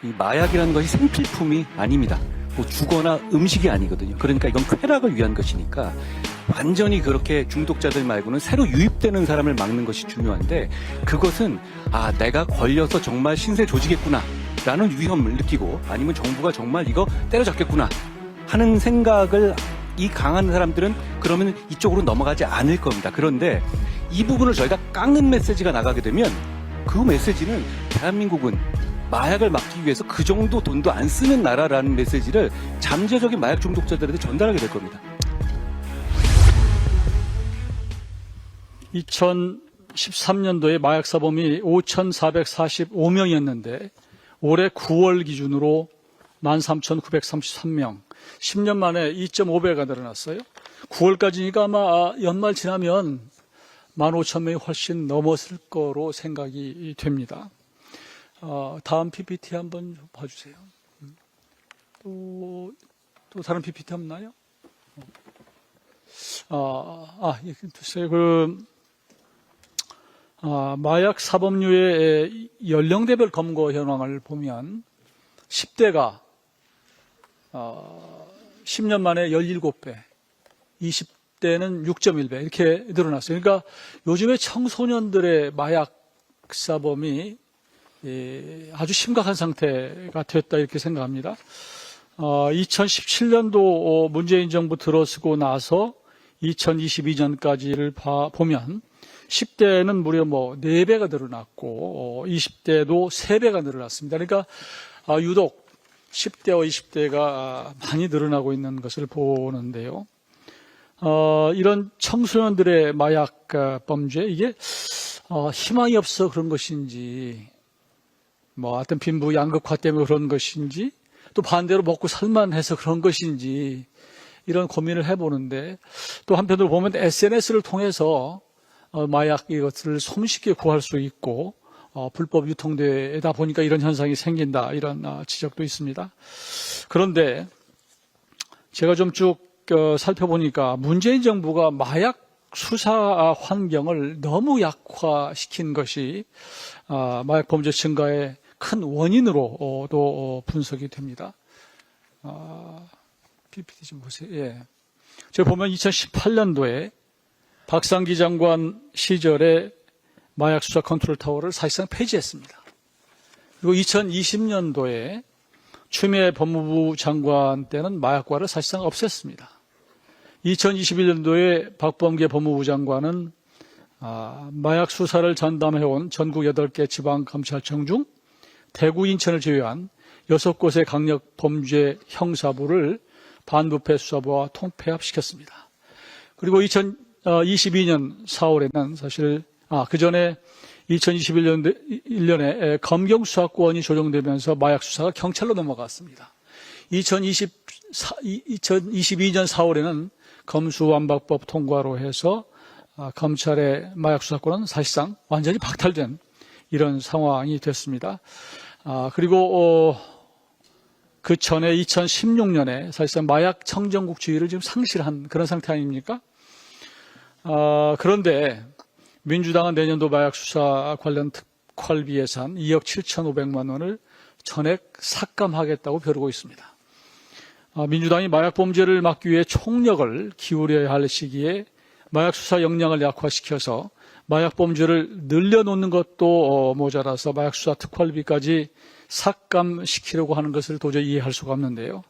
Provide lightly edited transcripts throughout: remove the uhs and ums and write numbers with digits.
이 마약이라는 것이 생필품이 아닙니다. 뭐 주거나 음식이 아니거든요. 그러니까 이건 쾌락을 위한 것이니까 완전히 그렇게 중독자들 말고는 새로 유입되는 사람을 막는 것이 중요한데, 그것은 내가 걸려서 정말 신세 조지겠구나 라는 위험을 느끼고, 아니면 정부가 정말 이거 때려잡겠구나 하는 생각을 이 강한 사람들은 그러면 이쪽으로 넘어가지 않을 겁니다. 그런데 이 부분을 저희가 깎는 메시지가 나가게 되면 그 메시지는 대한민국은 마약을 막기 위해서 그 정도 돈도 안 쓰는 나라라는 메시지를 잠재적인 마약 중독자들한테 전달하게 될 겁니다. 2013년도에 마약 사범이 5,445명이었는데 올해 9월 기준으로 13,933명, 10년 만에 2.5배가 늘어났어요. 9월까지니까 아마 연말 지나면 15,000명이 훨씬 넘었을 거로 생각이 됩니다. 다음 PPT 한번 봐주세요. 또 다른 PPT 없나요? 마약 사범류의 연령대별 검거 현황을 보면 10대가 10년 만에 17배, 20대는 6.1배 이렇게 늘어났어요. 그러니까 요즘에 청소년들의 마약 사범이 아주 심각한 상태가 됐다 이렇게 생각합니다. 2017년도 문재인 정부 들어서고 나서 2022년까지를 보면 10대는 무려 4배가 늘어났고 20대도 3배가 늘어났습니다. 그러니까 유독 10대와 20대가 많이 늘어나고 있는 것을 보는데요. 이런 청소년들의 마약 범죄, 이게 희망이 없어 그런 것인지, 하여튼 빈부 양극화 때문에 그런 것인지, 또 반대로 먹고 살만해서 그런 것인지 이런 고민을 해보는데, 또 한편으로 보면 SNS를 통해서 마약 이것을 손쉽게 구할 수 있고 불법 유통되다 보니까 이런 현상이 생긴다, 이런 지적도 있습니다. 그런데 제가 좀 쭉 살펴보니까 문재인 정부가 마약 수사 환경을 너무 약화시킨 것이 마약 범죄 증가의 큰 원인으로도 분석이 됩니다. PPT 좀 보세요. 예. 제가 보면 2018년도에 박상기 장관 시절에 마약 수사 컨트롤 타워를 사실상 폐지했습니다. 그리고 2020년도에 추미애 법무부 장관 때는 마약과를 사실상 없앴습니다. 2021년도에 박범계 법무부 장관은 마약 수사를 전담해온 전국 8개 지방검찰청 중 대구, 인천을 제외한 6곳의 강력범죄 형사부를 반부패 수사부와 통폐합시켰습니다. 그리고 2022년 4월에는 사실 그 전에 2021년에 검경수사권이 조정되면서 마약 수사가 경찰로 넘어갔습니다. 2022년 4월에는 검수완박법 통과로 해서 검찰의 마약 수사권은 사실상 완전히 박탈된 이런 상황이 됐습니다. 그리고 그 전에 2016년에 사실상 마약 청정국 지위를 지금 상실한 그런 상태 아닙니까? 그런데 민주당은 내년도 마약 수사 관련 특활비 예산 2억 7,500만 원을 전액 삭감하겠다고 벼르고 있습니다. 민주당이 마약 범죄를 막기 위해 총력을 기울여야 할 시기에 마약 수사 역량을 약화시켜서 마약 범죄를 늘려놓는 것도 모자라서 마약 수사 특활비까지 삭감시키려고 하는 것을 도저히 이해할 수가 없는데요.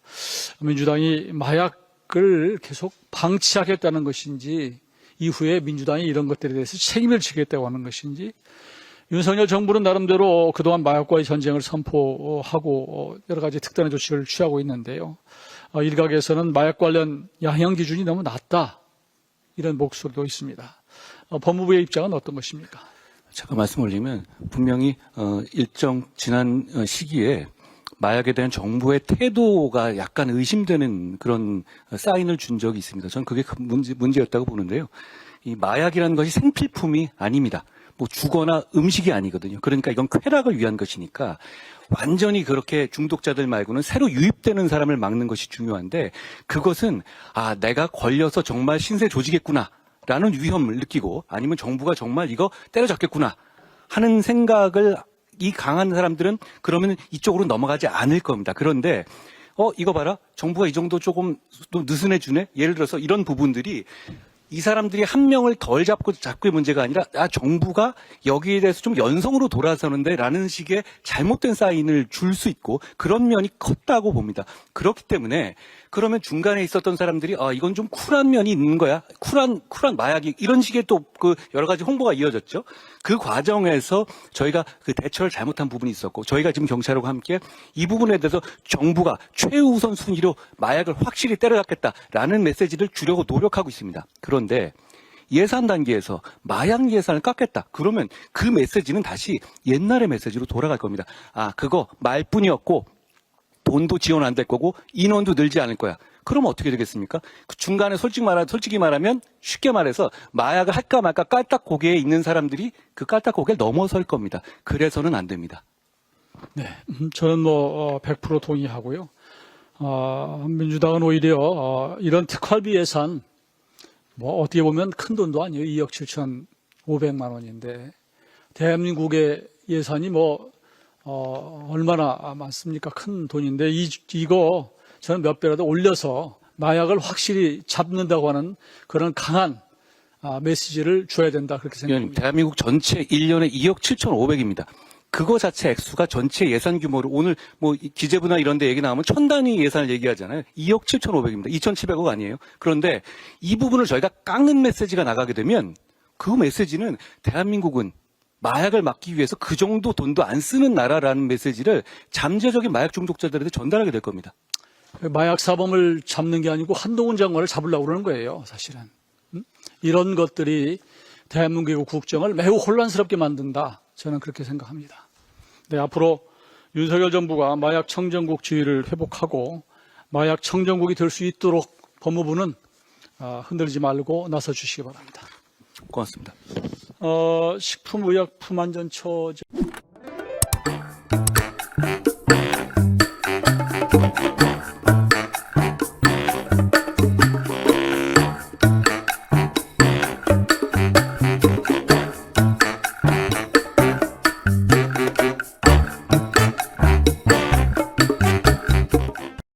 민주당이 마약을 계속 방치하겠다는 것인지, 이후에 민주당이 이런 것들에 대해서 책임을 지겠다고 하는 것인지, 윤석열 정부는 나름대로 그동안 마약과의 전쟁을 선포하고 여러 가지 특단의 조치를 취하고 있는데요. 일각에서는 마약 관련 양형 기준이 너무 낮다, 이런 목소리도 있습니다. 법무부의 입장은 어떤 것입니까? 잠깐 말씀 올리면, 분명히 일정 지난 시기에 마약에 대한 정부의 태도가 약간 의심되는 그런 사인을 준 적이 있습니다. 저는 그게 큰 문제였다고 보는데요. 이 마약이라는 것이 생필품이 아닙니다. 뭐 주거나 음식이 아니거든요. 그러니까 이건 쾌락을 위한 것이니까 완전히 그렇게 중독자들 말고는 새로 유입되는 사람을 막는 것이 중요한데, 그것은 내가 걸려서 정말 신세 조지겠구나 라는 위험을 느끼고, 아니면 정부가 정말 이거 때려잡겠구나 하는 생각을 이 강한 사람들은 그러면 이쪽으로 넘어가지 않을 겁니다. 그런데 이거 봐라. 정부가 이 정도 조금 또 느슨해 주네. 예를 들어서 이런 부분들이 이 사람들이 한 명을 덜 잡고의 문제가 아니라 정부가 여기에 대해서 좀 연성으로 돌아서는데 라는 식의 잘못된 사인을 줄 수 있고 그런 면이 컸다고 봅니다. 그렇기 때문에 그러면 중간에 있었던 사람들이 이건 좀 쿨한 면이 있는 거야. 쿨한 마약이 이런 식의 또 그 여러 가지 홍보가 이어졌죠. 그 과정에서 저희가 그 대처를 잘못한 부분이 있었고 저희가 지금 경찰하고 함께 이 부분에 대해서 정부가 최우선 순위로 마약을 확실히 때려잡겠다라는 메시지를 주려고 노력하고 있습니다. 그런데 예산 단계에서 마약 예산을 깎겠다. 그러면 그 메시지는 다시 옛날의 메시지로 돌아갈 겁니다. 그거 말뿐이었고 돈도 지원 안 될 거고 인원도 늘지 않을 거야. 그럼 어떻게 되겠습니까? 그 중간에 솔직히 말하면 쉽게 말해서 마약을 할까 말까 깔딱고개에 있는 사람들이 그 깔딱고개를 넘어설 겁니다. 그래서는 안 됩니다. 네, 저는 100% 동의하고요. 민주당은 오히려 이런 특활비 예산 어떻게 보면 큰 돈도 아니에요. 2억 7,500만 원인데 대한민국의 예산이 얼마나 많습니까? 큰 돈인데 이거 저는 몇 배라도 올려서 마약을 확실히 잡는다고 하는 그런 강한 메시지를 줘야 된다 그렇게 생각합니다. 대한민국 전체 1년에 2억 7,500입니다. 그거 자체 액수가 전체 예산 규모로 오늘 기재부나 이런 데 얘기 나오면 천 단위 예산을 얘기하잖아요. 2억 7,500입니다. 2,700억 아니에요. 그런데 이 부분을 저희가 깎는 메시지가 나가게 되면 그 메시지는 대한민국은 마약을 막기 위해서 그 정도 돈도 안 쓰는 나라라는 메시지를 잠재적인 마약 중독자들한테 전달하게 될 겁니다. 마약 사범을 잡는 게 아니고 한동훈 장관을 잡으려고 그러는 거예요, 사실은. 이런 것들이 대한민국의 국정을 매우 혼란스럽게 만든다. 저는 그렇게 생각합니다. 네, 앞으로 윤석열 정부가 마약 청정국 지위를 회복하고 마약 청정국이 될 수 있도록 법무부는 흔들리지 말고 나서 주시기 바랍니다. 고맙습니다. 식품의약품안전처